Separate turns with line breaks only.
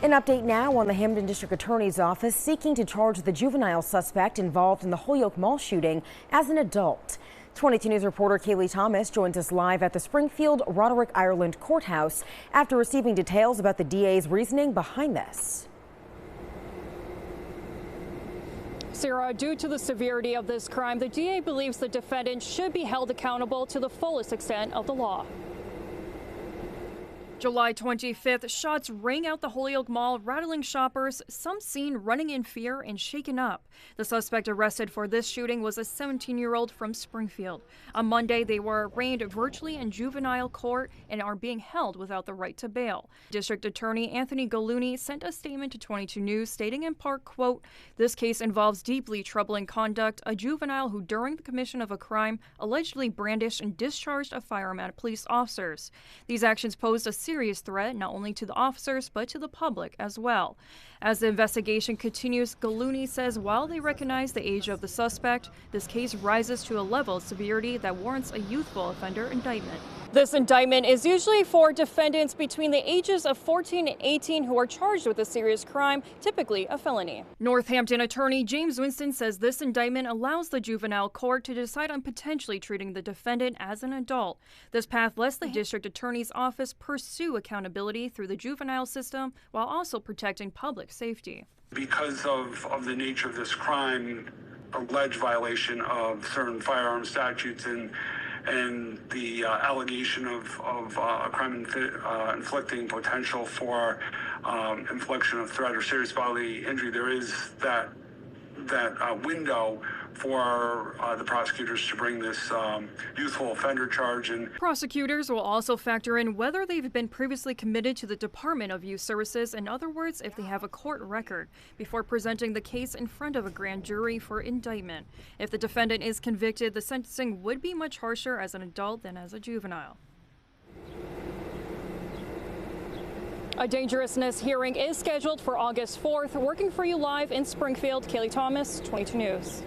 An update now on the Hamden District Attorney's Office seeking to charge the juvenile suspect involved in the Holyoke Mall shooting as an adult. 22 News reporter Kaylee Thomas joins us live at the Springfield Roderick Ireland Courthouse after receiving details about the DA's reasoning behind this.
Sarah, due to the severity of this crime, the DA believes the defendant should be held accountable to the fullest extent of the law. July 25th, shots rang out the Holyoke Mall, rattling shoppers, some seen running in fear and shaken up. The suspect arrested for this shooting was a 17-year-old from Springfield. On Monday, they were arraigned virtually in juvenile court and are being held without the right to bail. District Attorney Anthony Gallooni sent a statement to 22 News stating in part, quote, "This case involves deeply troubling conduct, a juvenile who during the commission of a crime allegedly brandished and discharged a firearm at police officers. These actions posed a serious threat not only to the officers but to the public as well." As the investigation continues, Gallooni says while they recognize the age of the suspect, this case rises to a level of severity that warrants a youthful offender indictment. This indictment is usually for defendants between the ages of 14 and 18 who are charged with a serious crime, typically a felony. Northampton attorney James Winston says this indictment allows the juvenile court to decide on potentially treating the defendant as an adult. This path lets the district attorney's office pursue accountability through the juvenile system while also protecting public safety.
Because of the nature of this crime, alleged violation of certain firearm statutes and the allegation of a crime inflicting potential for infliction of threat or serious bodily injury, there is that window for the prosecutors to bring this youthful offender charge. And
prosecutors will also factor in whether they've been previously committed to the Department of Youth Services, in other words, if they have a court record, before presenting the case in front of a grand jury for indictment. If the defendant is convicted, the sentencing would be much harsher as an adult than as a juvenile. A dangerousness hearing is scheduled for August 4th. Working for you live in Springfield, Kaylee Thomas, 22 News.